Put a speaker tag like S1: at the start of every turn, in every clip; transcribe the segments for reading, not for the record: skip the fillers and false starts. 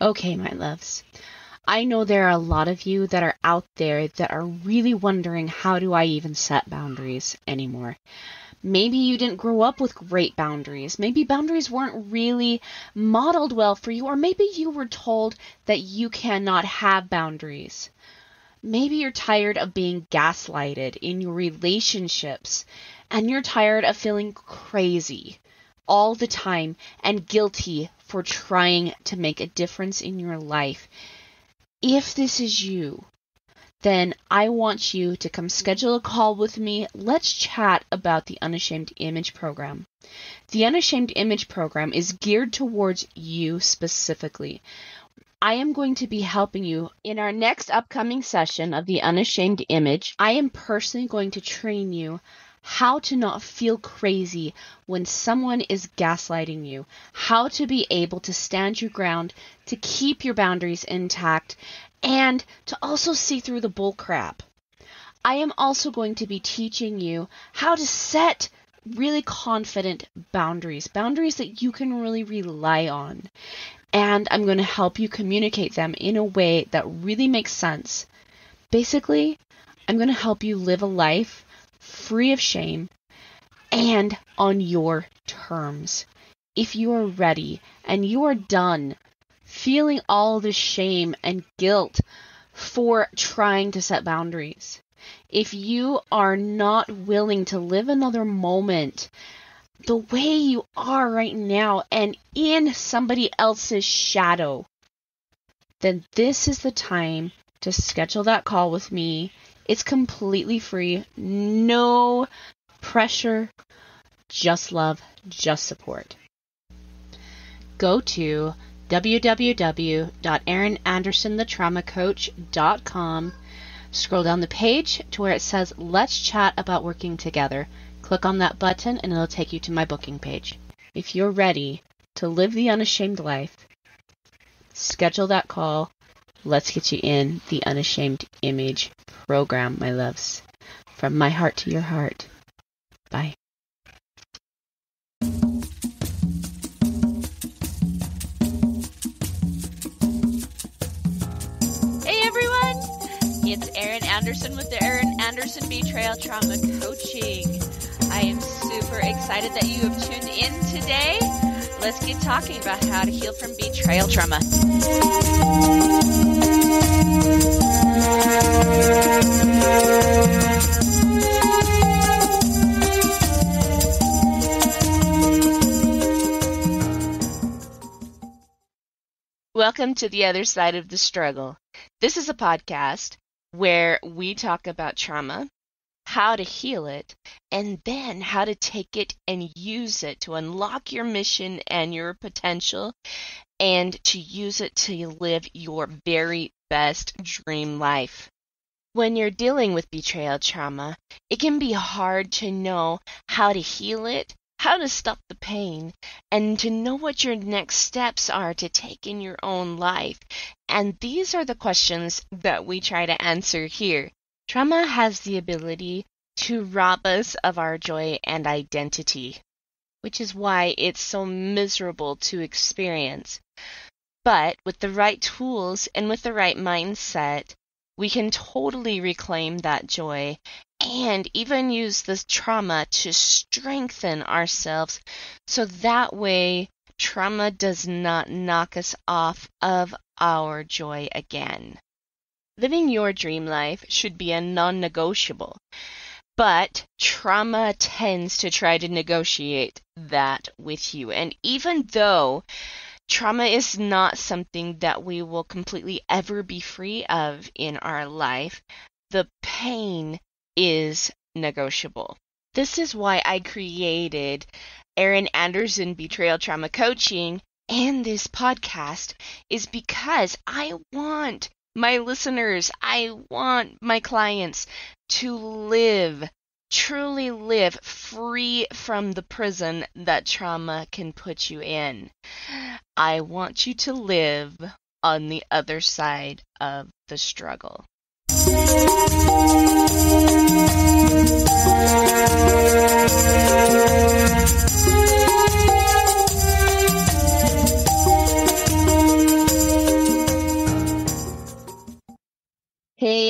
S1: Okay, my loves. I know there are a lot of you that are out there that are really wondering, how do I even set boundaries anymore? Maybe you didn't grow up with great boundaries. Maybe boundaries weren't really modeled well for you, or maybe you were told that you cannot have boundaries. Maybe you're tired of being gaslighted in your relationships, and you're tired of feeling crazy all the time and guilty for trying to make a difference in your life. If this is you, then I want you to come schedule a call with me. Let's chat about the Unashamed Image program. The Unashamed Image program is geared towards you specifically. I am going to be helping you in our next upcoming session of the Unashamed Image. I am personally going to train you how to not feel crazy when someone is gaslighting you, how to be able to stand your ground, to keep your boundaries intact, and to also see through the bull crap. I am also going to be teaching you how to set really confident boundaries that you can really rely on. And I'm going to help you communicate them in a way that really makes sense. Basically, I'm going to help you live a life free of shame and on your terms. If you are ready and you are done feeling all the shame and guilt for trying to set boundaries, if you are not willing to live another moment the way you are right now and in somebody else's shadow, then this is the time to schedule that call with me. It's completely free, no pressure, just love, just support. Go to www.erinandersonthetraumacoach.com. Scroll down the page to where it says, Let's Chat About Working Together. Click on that button and it'll take you to my booking page. If you're ready to live the unashamed life, schedule that call. Let's get you in the Unashamed Image program, my loves. From my heart to your heart. Bye.
S2: Hey everyone! It's Erin Anderson with the Erin Anderson Betrayal Trauma Coaching. I am super excited that you have tuned in today. Let's get talking about how to heal from betrayal trauma. Welcome to the other side of the struggle. This is a podcast where we talk about trauma, how to heal it, and then how to take it and use it to unlock your mission and your potential, and to use it to live your very best dream life. When you're dealing with betrayal trauma, it can be hard to know how to heal it, how to stop the pain, and to know what your next steps are to take in your own life. And these are the questions that we try to answer here. Trauma has the ability to rob us of our joy and identity, which is why it's so miserable to experience. But with the right tools and with the right mindset, we can totally reclaim that joy and even use this trauma to strengthen ourselves, so that way trauma does not knock us off of our joy again. Living your dream life should be a non-negotiable, but trauma tends to try to negotiate that with you. And even though trauma is not something that we will completely ever be free of in our life, the pain is negotiable. This is why I created Erin Anderson Betrayal Trauma Coaching and this podcast, is because I want my listeners, I want my clients to live, truly live free from the prison that trauma can put you in. I want you to live on the other side of the struggle.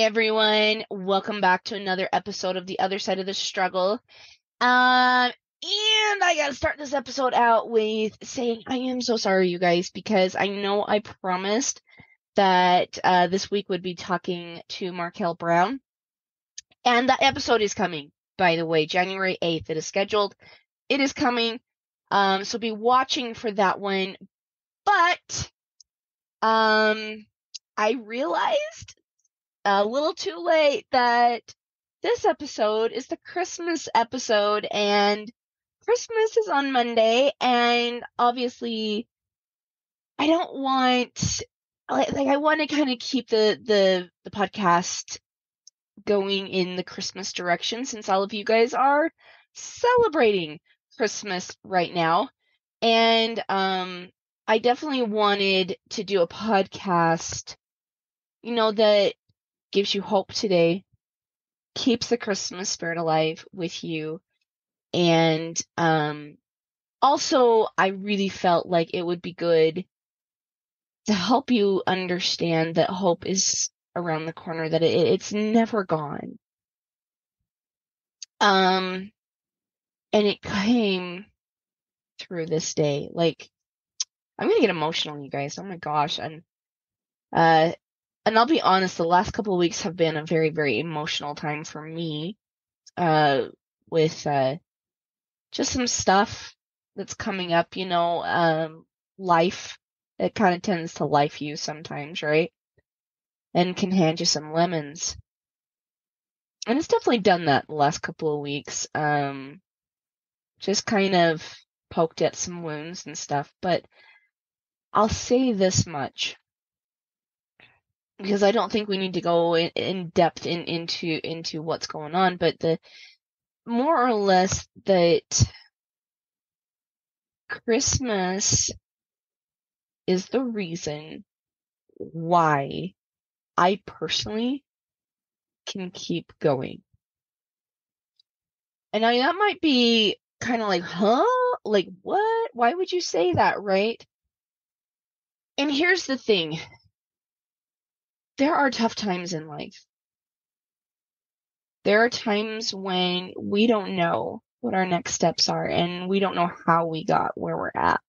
S1: Hey everyone, welcome back to another episode of The Other Side of the Struggle. And I gotta start this episode out with saying I am so sorry, you guys, because I know I promised that this week would be talking to Markel Brown. And that episode is coming, by the way, January 8th. It is scheduled. It is coming. So be watching for that one. But I realized a little too late that this episode is the Christmas episode, and Christmas is on Monday, and obviously I don't want I want to kind of keep the podcast going in the Christmas direction, since all of you guys are celebrating Christmas right now. And I definitely wanted to do a podcast, that gives you hope today, keeps the Christmas spirit alive with you. And also, I really felt like it would be good to help you understand that hope is around the corner, that it's never gone. And it came through this day. Like, I'm gonna get emotional, you guys. Oh my gosh. And I'll be honest, the last couple of weeks have been a very, very emotional time for me, with just some stuff that's coming up, life. It kind of tends to life you sometimes, right? And can hand you some lemons. And it's definitely done that the last couple of weeks. Just kind of poked at some wounds and stuff. But I'll say this much, because I don't think we need to go in depth into what's going on, but the more or less that Christmas is the reason why I personally can keep going. And that might be kind of like, huh? Like, what? Why would you say that, right? And here's the thing. There are tough times in life. There are times when we don't know what our next steps are, and we don't know how we got where we're at.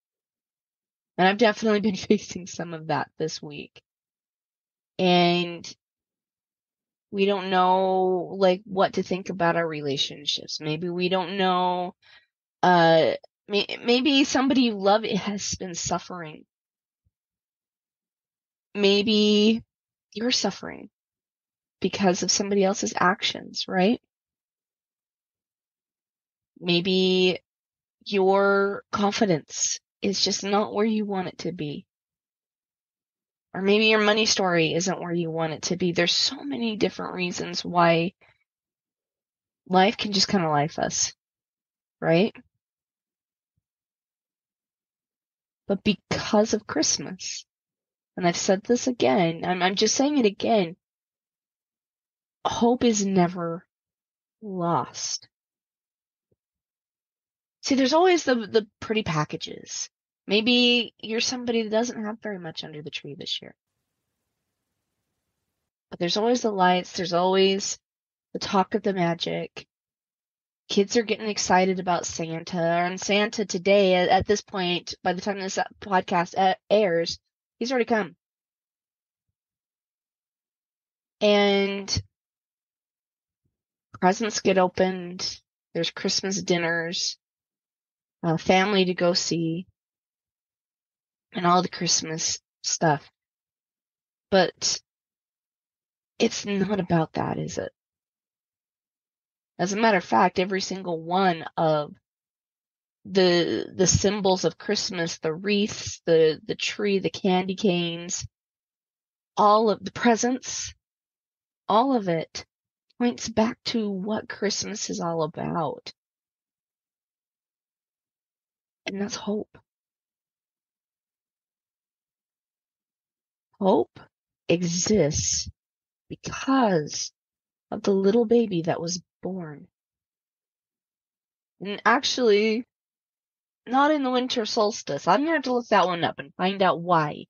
S1: And I've definitely been facing some of that this week. And we don't know, like, what to think about our relationships. Maybe we don't know, maybe somebody you love has been suffering. Maybe you're suffering because of somebody else's actions, right? Maybe your confidence is just not where you want it to be. Or maybe your money story isn't where you want it to be. There's so many different reasons why life can just kind of life us, right? But because of Christmas, and I've said this again, I'm just saying it again, hope is never lost. See, there's always the pretty packages. Maybe you're somebody that doesn't have very much under the tree this year. But there's always the lights, there's always the talk of the magic. Kids are getting excited about Santa, and Santa today, at this point, by the time this podcast airs, he's already come. And presents get opened, there's Christmas dinners, family to go see, and all the Christmas stuff. But it's not about that, is it? As a matter of fact, every single one of the symbols of Christmas, the wreaths, the tree, the candy canes, all of the presents, all of it points back to what Christmas is all about. And that's hope. Hope exists because of the little baby that was born. And actually, not in the winter solstice. I'm gonna have to look that one up and find out why.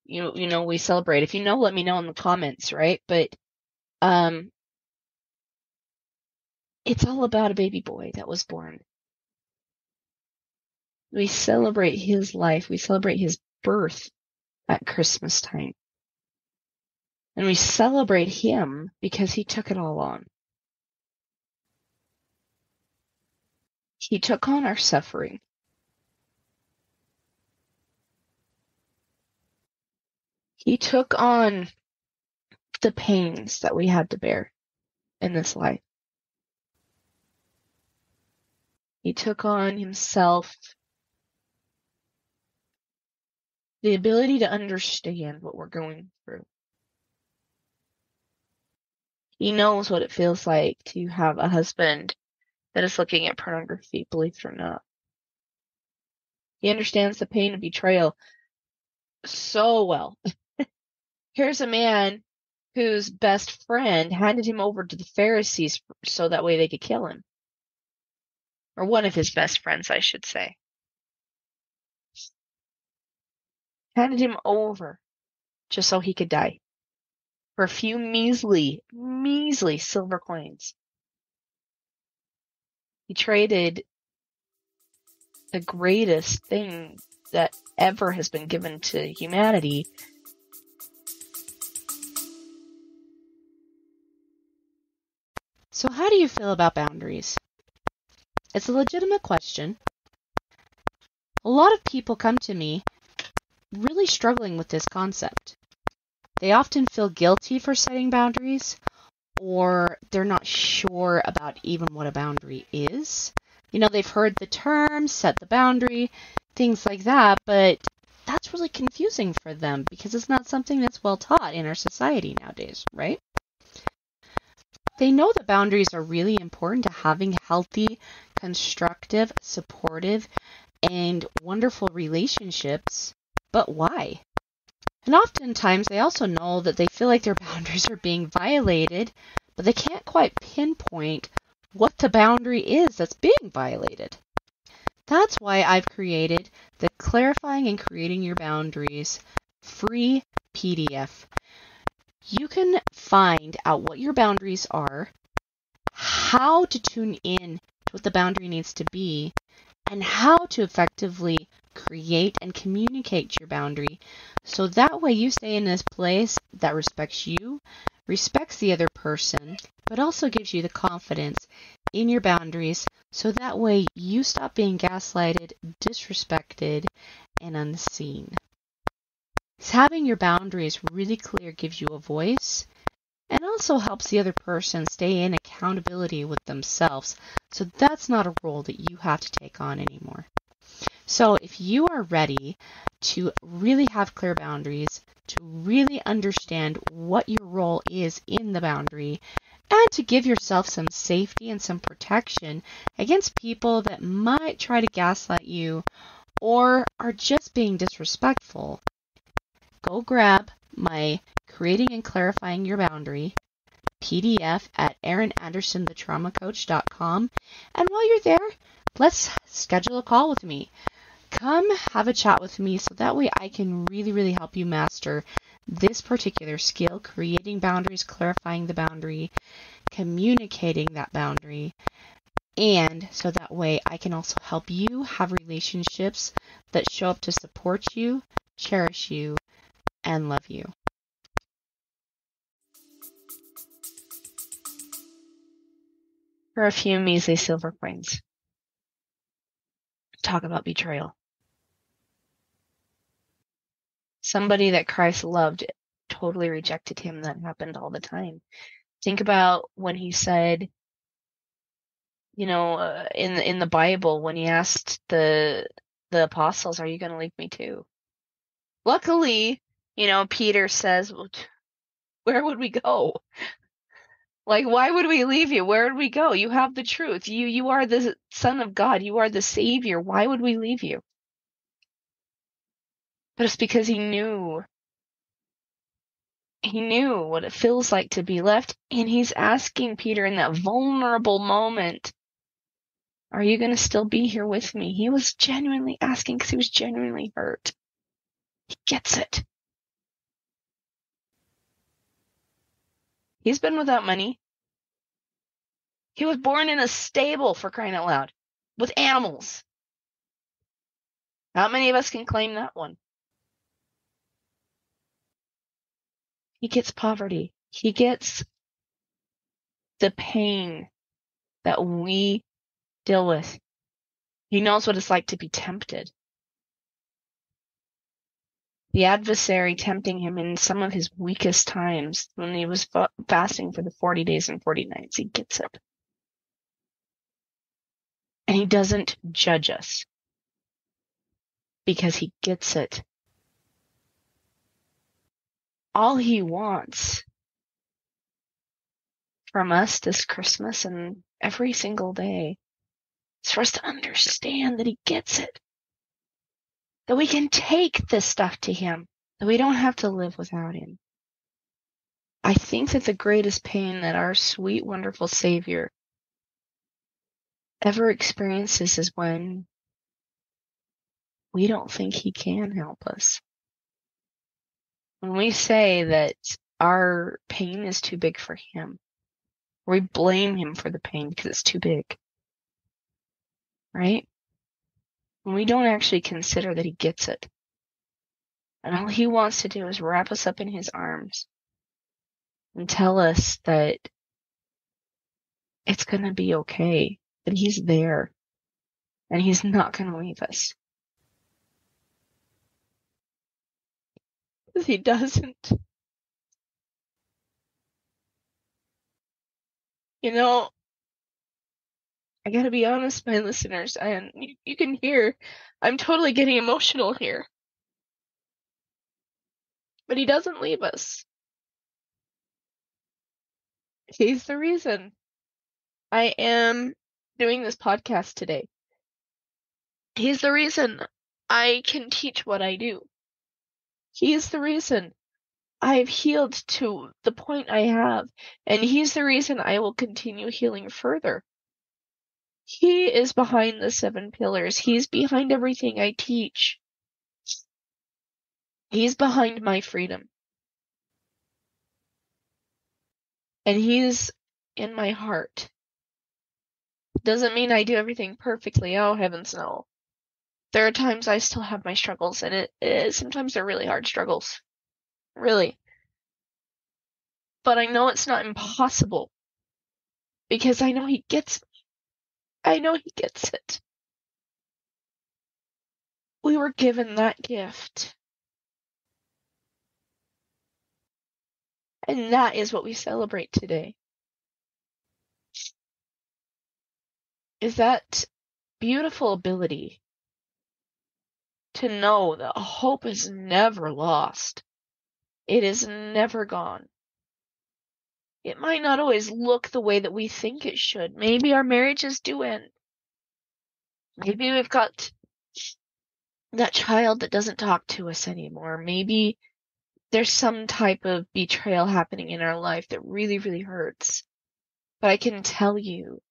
S1: We celebrate. If you know, let me know in the comments, right? But It's all about a baby boy that was born. We celebrate his life. We celebrate his birth at Christmas time. And we celebrate him because he took it all on. He took on our suffering. He took on the pains that we had to bear in this life. He took on himself the ability to understand what we're going through. He knows what it feels like to have a husband that is looking at pornography, believe it or not. He understands the pain of betrayal so well. Here's a man whose best friend handed him over to the Pharisees so that way they could kill him. Or one of his best friends, I should say. Handed him over just so he could die. For a few measly silver coins. He traded the greatest thing that ever has been given to humanity. So how do you feel about boundaries? It's a legitimate question. A lot of people come to me really struggling with this concept. They often feel guilty for setting boundaries, or they're not sure about even what a boundary is. You know, they've heard the term, set the boundary, things like that, but that's really confusing for them because it's not something that's well taught in our society nowadays, right? They know that boundaries are really important to having healthy, constructive, supportive, and wonderful relationships, but why? And oftentimes they also know that they feel like their boundaries are being violated, but they can't quite pinpoint what the boundary is that's being violated. That's why I've created the Clarifying and Creating Your Boundaries free PDF. You can find out what your boundaries are, how to tune in to what the boundary needs to be, and how to effectively create and communicate your boundary so that way you stay in this place that respects you, respects the other person, but also gives you the confidence in your boundaries so that way you stop being gaslighted, disrespected, and unseen. Having your boundaries really clear gives you a voice and also helps the other person stay in accountability with themselves. So that's not a role that you have to take on anymore. So if you are ready to really have clear boundaries, to really understand what your role is in the boundary, and to give yourself some safety and some protection against people that might try to gaslight you or are just being disrespectful, go grab my Creating and Clarifying Your Boundary PDF at erinandersonthetraumacoach.com. And while you're there, let's schedule a call with me. Come have a chat with me so that way I can really, really help you master this particular skill, creating boundaries, clarifying the boundary, communicating that boundary, and so that way I can also help you have relationships that show up to support you, cherish you, and love you. For a few measly silver coins. Talk about betrayal. Somebody that Christ loved totally rejected him. That happened all the time. Think about when he said, in the Bible, when he asked the apostles, "Are you going to leave me too?" Luckily, Peter says, well, "Where would we go? Like, why would we leave you? Where would we go? You have the truth. You are the Son of God. You are the Savior. Why would we leave you?" But it's because he knew what it feels like to be left, and he's asking Peter in that vulnerable moment, "Are you going to still be here with me?" He was genuinely asking because he was genuinely hurt. He gets it.
S3: He's been without money. He was born in a stable, for crying out loud, with animals. How many of us can claim that one? He gets poverty. He gets the pain that we deal with. He knows what it's like to be tempted. The adversary tempting him in some of his weakest times when he was fasting for the 40 days and 40 nights. He gets it. And he doesn't judge us because he gets it. All he wants from us this Christmas and every single day is for us to understand that he gets it. That we can take this stuff to him. That we don't have to live without him. I think that the greatest pain that our sweet, wonderful Savior ever experiences is when we don't think he can help us. When we say that our pain is too big for him, we blame him for the pain because it's too big. Right? When we don't actually consider that he gets it. And all he wants to do is wrap us up in his arms and tell us that it's going to be okay, that he's there, and he's not going to leave us. Because he doesn't. You know, I gotta be honest, my listeners, and you can hear I'm totally getting emotional here. But he doesn't leave us. He's the reason I am doing this podcast today. He's the reason I can teach what I do. He's the reason I've healed to the point I have, and he's the reason I will continue healing further. He is behind the 7 pillars. He's behind everything I teach. He's behind my freedom. And he's in my heart. Doesn't mean I do everything perfectly. Oh, heavens no. There are times I still have my struggles, and sometimes they're really hard struggles. Really. But I know it's not impossible. Because I know he gets me. I know he gets it. We were given that gift. And that is what we celebrate today. Is that beautiful ability to know that hope is never lost. It is never gone. It might not always look the way that we think it should. Maybe our marriages do end. Maybe we've got that child that doesn't talk to us anymore. Maybe there's some type of betrayal happening in our life that really, really hurts. But I can tell you,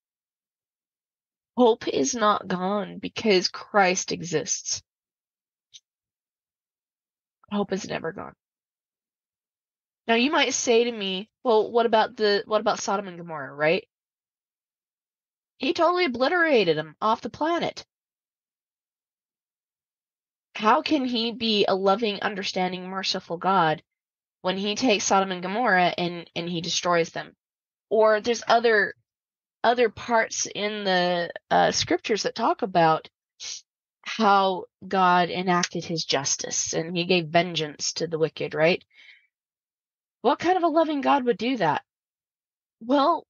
S3: hope is not gone because Christ exists. Hope is never gone. Now you might say to me, well, what about Sodom and Gomorrah, right? He totally obliterated them off the planet. How can he be a loving, understanding, merciful God when he takes Sodom and Gomorrah and he destroys them? Or there's other parts in the scriptures that talk about how God enacted his justice and he gave vengeance to the wicked, right? What kind of a loving God would do that? Well,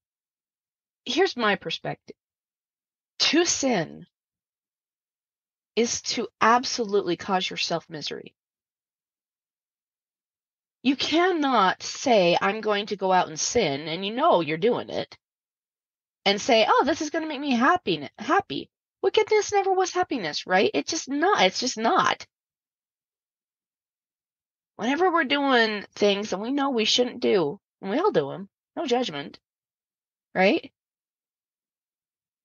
S3: here's my perspective. To sin is to absolutely cause yourself misery. You cannot say, I'm going to go out and sin, and you know you're doing it, and say, oh, this is going to make me happy. Wickedness never was happiness, right? It's just not. Whenever we're doing things that we know we shouldn't do, and we all do them, no judgment, right?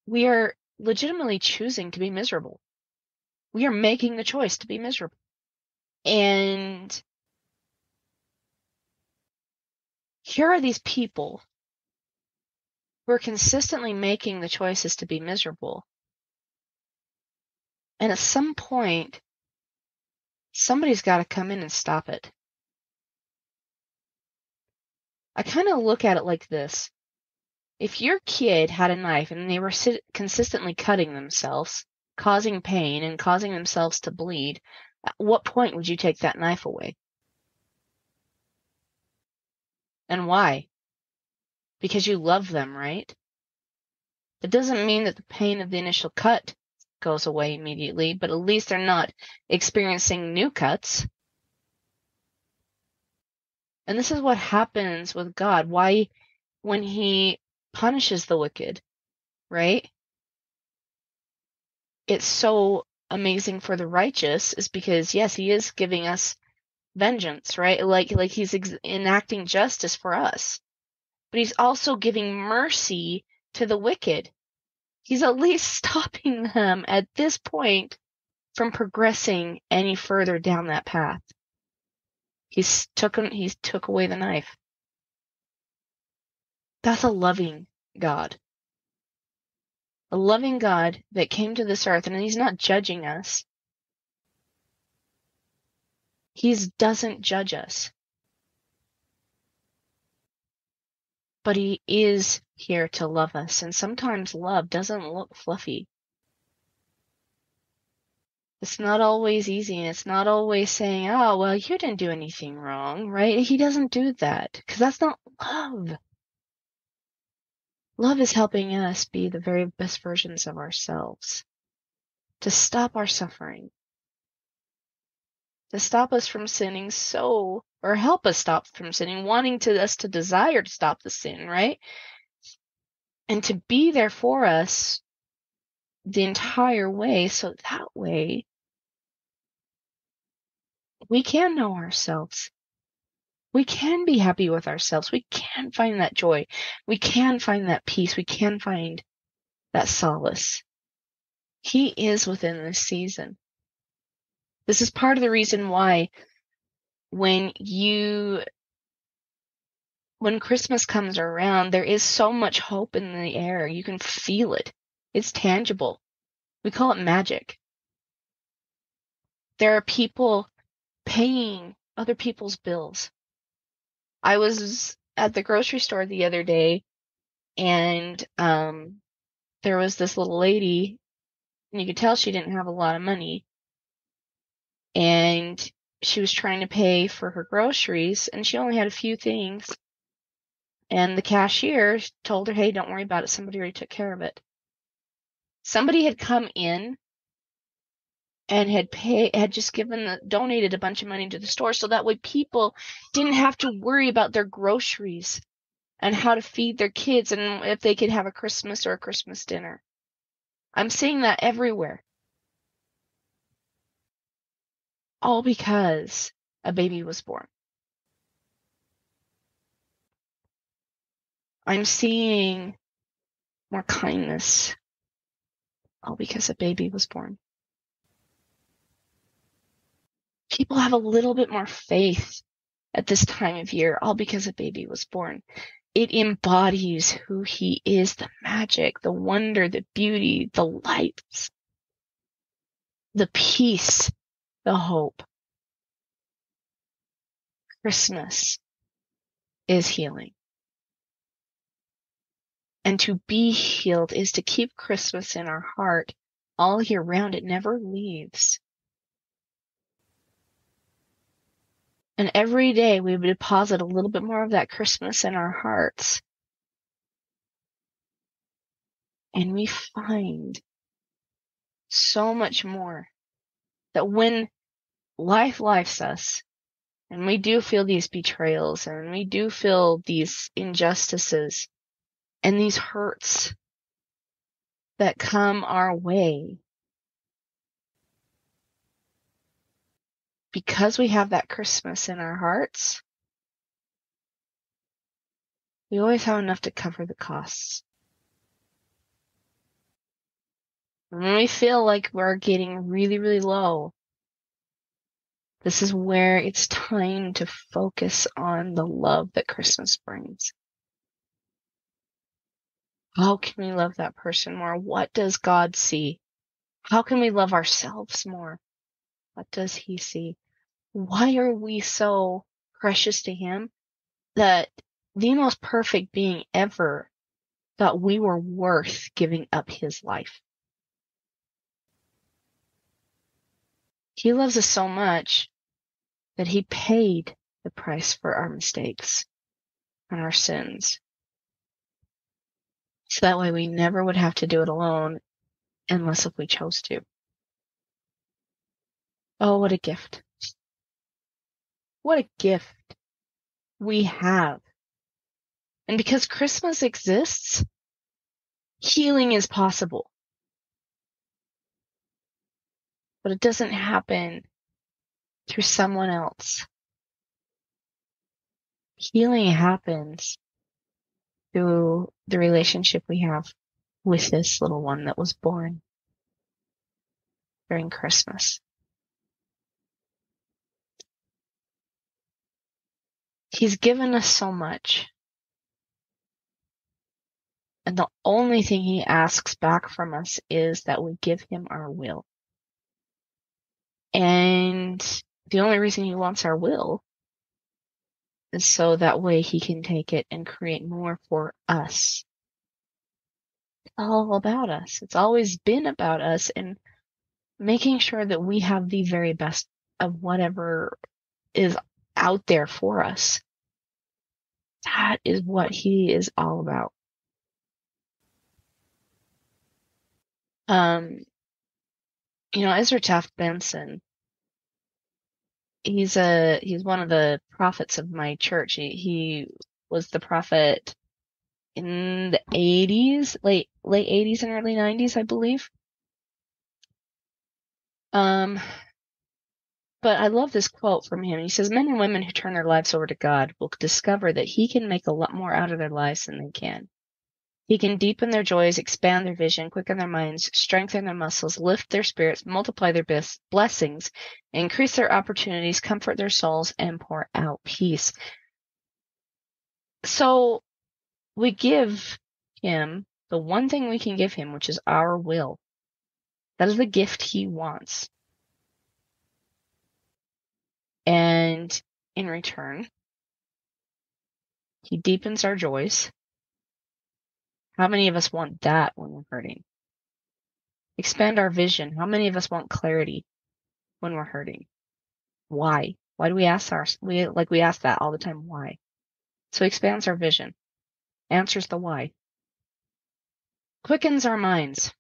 S3: We are legitimately choosing to be miserable. We are making the choice to be miserable. And here are these people who are consistently making the choices to be miserable. And at some point, somebody's got to come in and stop it. I kind of look at it like this. If your kid had a knife and they were consistently cutting themselves, causing pain and causing themselves to bleed, at what point would you take that knife away? And why? Because you love them, right? That doesn't mean that the pain of the initial cut goes away immediately, but at least they're not experiencing new cuts. And this is what happens with God. Why, when he punishes the wicked, right? It's so amazing for the righteous is because, yes, he is giving us vengeance, right? Like he's enacting justice for us. But he's also giving mercy to the wicked. He's at least stopping them at this point from progressing any further down that path. He took away the knife. That's a loving God. A loving God that came to this earth, and he's not judging us. He doesn't judge us. But he is here to love us, and sometimes love doesn't look fluffy. It's not always easy, and it's not always saying, oh, well, you didn't do anything wrong, right? He doesn't do that, because that's not love. Love is helping us be the very best versions of ourselves, to stop our suffering, to stop us from sinning or help us stop from sinning, wanting us to desire to stop the sin, right? And to be there for us the entire way, so that way we can know ourselves. We can be happy with ourselves. We can find that joy. We can find that peace. We can find that solace. He is within this season. This is part of the reason why when Christmas comes around, there is so much hope in the air. You can feel it. It's tangible. We call it magic. There are people paying other people's bills. I was at the grocery store the other day, and there was this little lady, and you could tell she didn't have a lot of money, and she was trying to pay for her groceries, and she only had a few things, and the cashier told her, hey, don't worry about it, somebody already took care of it. Somebody had come in and had just donated a bunch of money to the store, so that way people didn't have to worry about their groceries and how to feed their kids and if they could have a Christmas or a Christmas dinner. I'm seeing that everywhere. All because a baby was born. I'm seeing more kindness. All because a baby was born. People have a little bit more faith at this time of year, all because a baby was born. It embodies who he is, the magic, the wonder, the beauty, the lights, the peace, the hope. Christmas is healing. And to be healed is to keep Christmas in our heart all year round. It never leaves. And every day we would deposit a little bit more of that Christmas in our hearts. And we find so much more that when life lifes us, and we do feel these betrayals, and we do feel these injustices, and these hurts that come our way, because we have that Christmas in our hearts, we always have enough to cover the costs. When we feel like we're getting really, really low, This is where it's time to focus on the love that Christmas brings. How can we love that person more? What does God see? How can we love ourselves more? What does He see? Why are we so precious to Him that the most perfect being ever thought we were worth giving up His life? He loves us so much that He paid the price for our mistakes and our sins. So that way we never would have to do it alone unless if we chose to. Oh, what a gift. What a gift we have. And because Christmas exists, healing is possible. But it doesn't happen through someone else. Healing happens through the relationship we have with this little one that was born during Christmas. He's given us so much. And the only thing He asks back from us is that we give Him our will. And the only reason He wants our will is so that way He can take it and create more for us. It's all about us. It's always been about us and making sure that we have the very best of whatever is out there for us. That is what He is all about. Ezra Taft Benson, he's one of the prophets of my church. He was the prophet in the 80s, late 80s and early 90s, I believe. But I love this quote from him. He says, "Men and women who turn their lives over to God will discover that He can make a lot more out of their lives than they can. He can deepen their joys, expand their vision, quicken their minds, strengthen their muscles, lift their spirits, multiply their blessings, increase their opportunities, comfort their souls, and pour out peace." So we give Him the one thing we can give Him, which is our will. That is the gift He wants. And in return, He deepens our joys. How many of us want that when we're hurting? Expand our vision. How many of us want clarity when we're hurting? Why? Why do we ask we ask that all the time? Why? So He expands our vision, answers the why, quickens our minds.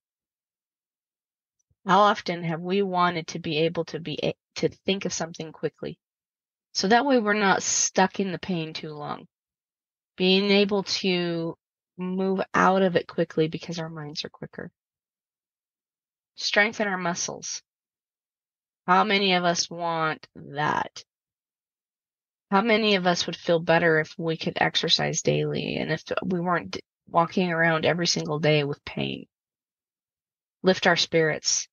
S3: How often have we wanted to be able to think of something quickly? So that way we're not stuck in the pain too long. Being able to move out of it quickly because our minds are quicker. Strengthen our muscles. How many of us want that? How many of us would feel better if we could exercise daily and if we weren't walking around every single day with pain? Lift our spirits.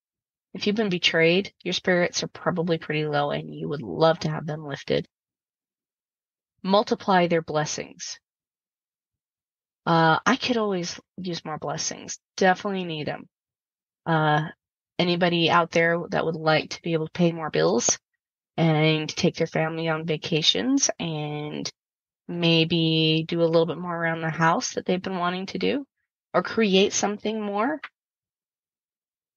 S3: If you've been betrayed, your spirits are probably pretty low and you would love to have them lifted. Multiply their blessings. I could always use more blessings. Definitely need them. Anybody out there that would like to be able to pay more bills and take their family on vacations and maybe do a little bit more around the house that they've been wanting to do, or create something more,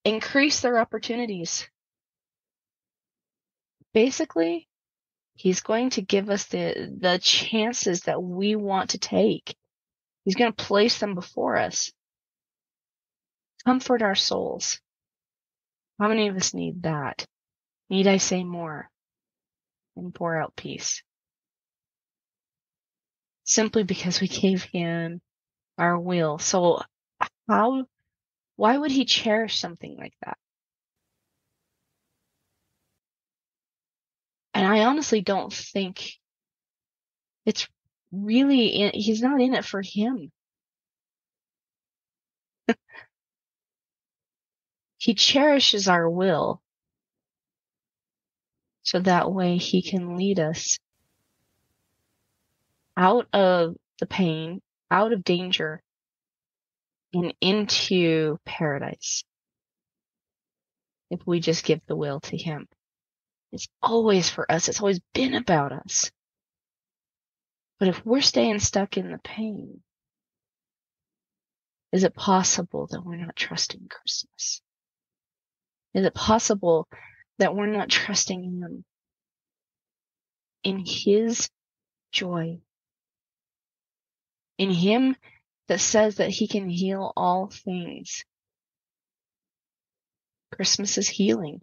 S3: increase their opportunities. Basically, He's going to give us the chances that we want to take. He's going to place them before us. Comfort our souls. How many of us need that? Need I say more? And pour out peace. Simply because we gave Him our will. So why would He cherish something like that? And I honestly don't think it's really, He's not in it for Him. He cherishes our will so that way he can lead us out of the pain, out of danger, and into paradise. If we just give the will to him. It's always for us. It's always been about us. But if we're staying stuck in the pain, is it possible that we're not trusting Christmas? Is it possible that we're not trusting him in his joy? In him that says that he can heal all things. Christmas is healing.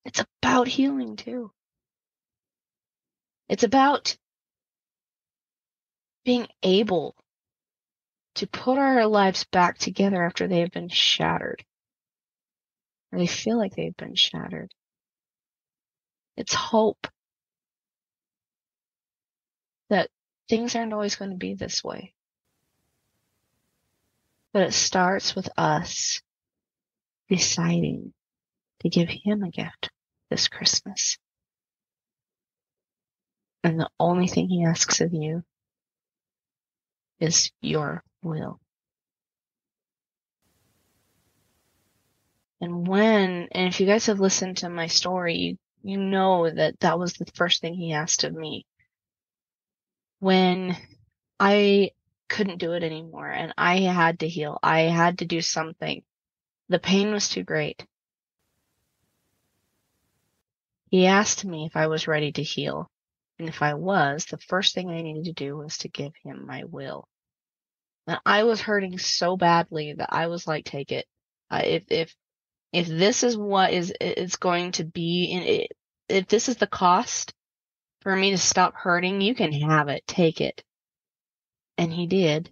S3: It's about healing too. It's about being able to put our lives back together after they have been shattered. Or they feel like they've been shattered. It's hope that things aren't always going to be this way. But it starts with us deciding to give him a gift this Christmas. And the only thing he asks of you is your will. And if you guys have listened to my story, you know that that was the first thing he asked of me. When I couldn't do it anymore and I had to heal, I had to do something. The pain was too great. He asked me if I was ready to heal. And if I was, the first thing I needed to do was to give him my will. And I was hurting so badly that I was like, take it. If this is what it's going to be, if this is the cost for me to stop hurting, you can have it. Take it. And he did.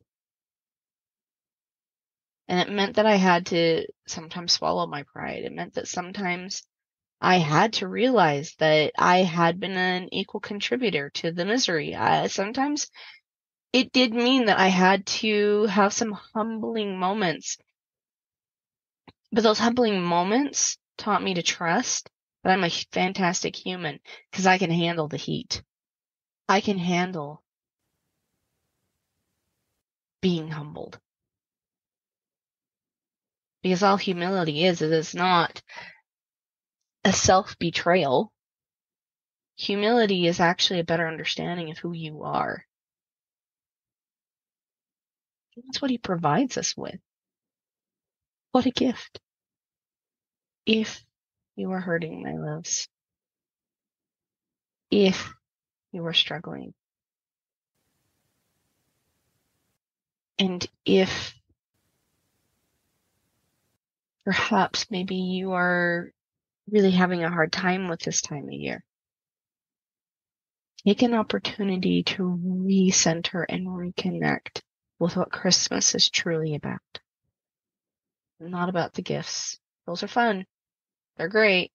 S3: And it meant that I had to sometimes swallow my pride. It meant that sometimes I had to realize that I had been an equal contributor to the misery. Sometimes it did mean that I had to have some humbling moments. But those humbling moments taught me to trust that I'm a fantastic human because I can handle the heat. I can handle being humbled. Because all humility is it's not a self-betrayal. Humility is actually a better understanding of who you are. That's what he provides us with. What a gift. If you are hurting, my loves. If you are struggling. And if perhaps maybe you are really having a hard time with this time of year, take an opportunity to recenter and reconnect with what Christmas is truly about. Not about the gifts. Those are fun. They're great.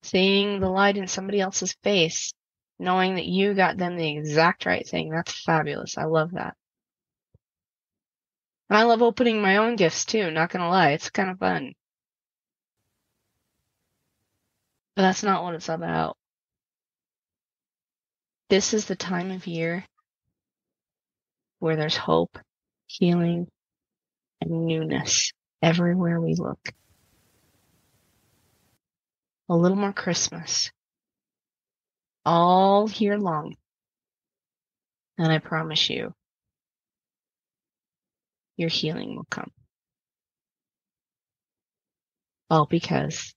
S3: Seeing the light in somebody else's face, knowing that you got them the exact right thing, that's fabulous. I love that. And I love opening my own gifts too, not gonna lie. It's kind of fun. But that's not what it's about. This is the time of year where there's hope, healing, and newness everywhere we look. A little more Christmas all year long. And I promise you, your healing will come. All because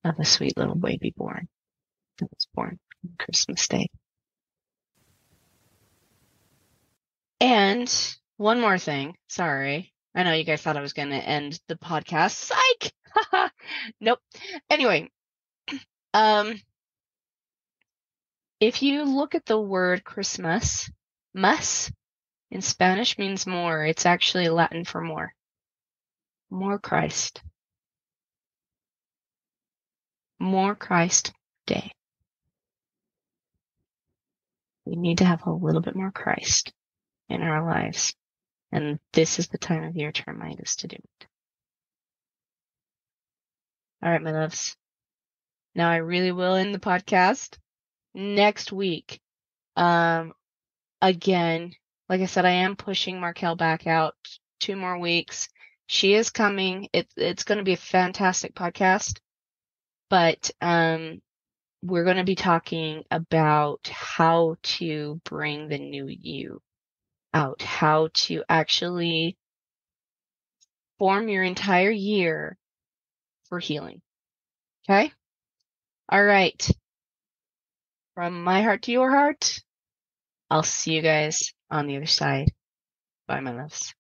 S3: of a sweet little baby born that was born on Christmas Day. And one more thing. Sorry. I know you guys thought I was going to end the podcast. Psych! Nope. Anyway, if you look at the word Christmas, mas in Spanish means more. It's actually Latin for more. More Christ. More Christ Day. We need to have a little bit more Christ in our lives. And this is the time of year to remind us to do it. All right, my loves. Now I really will end the podcast next week. Again, like I said, I am pushing Markel back out 2 more weeks. She is coming. It's going to be a fantastic podcast. But we're going to be talking about how to bring the new you out, how to actually form your entire year for healing. Okay? All right. From my heart to your heart, I'll see you guys on the other side. Bye, my loves.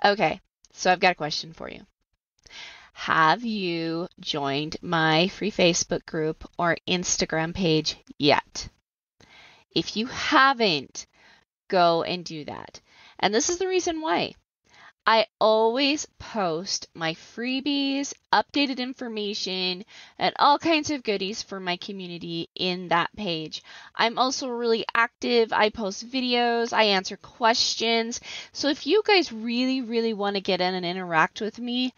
S1: Okay, so I've got a question for you. Have you joined my free Facebook group or Instagram page yet? If you haven't, go and do that. And this is the reason why. I always post my freebies, updated information, and all kinds of goodies for my community in that page. I'm also really active. I post videos, I answer questions. So if you guys really, really want to get in and interact with me,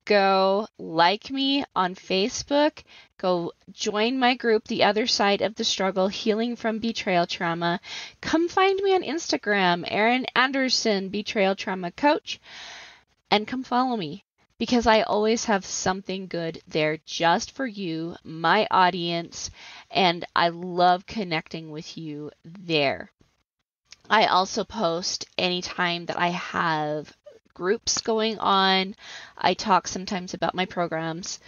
S1: go like me on Facebook, go join my group, The Other Side of the Struggle, Healing from Betrayal Trauma. Come find me on Instagram, Erin Anderson, Betrayal Trauma Coach, and come follow me because I always have something good there just for you, my audience, and I love connecting with you there. I also post anytime that I have groups going on. I talk sometimes about my programs.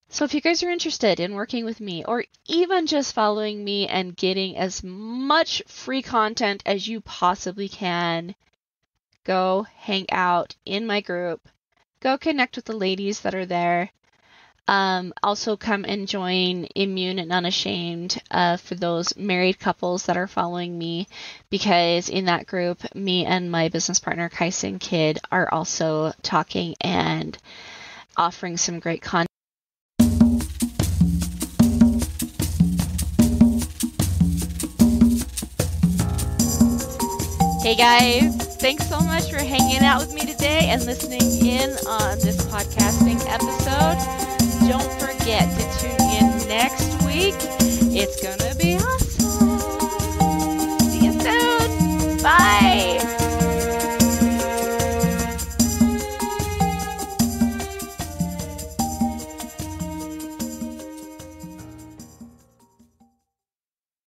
S1: So if you guys are interested in working with me or even just following me and getting as much free content as you possibly can, go hang out in my group. Go connect with the ladies that are there. Also come and join Immune and Unashamed for those married couples that are following me, because in that group, me and my business partner, Kyson Kidd, are also talking and offering some great content. Hey guys, thanks so much for hanging out with me today and listening in on this podcasting episode. Don't forget to tune in next week. It's gonna be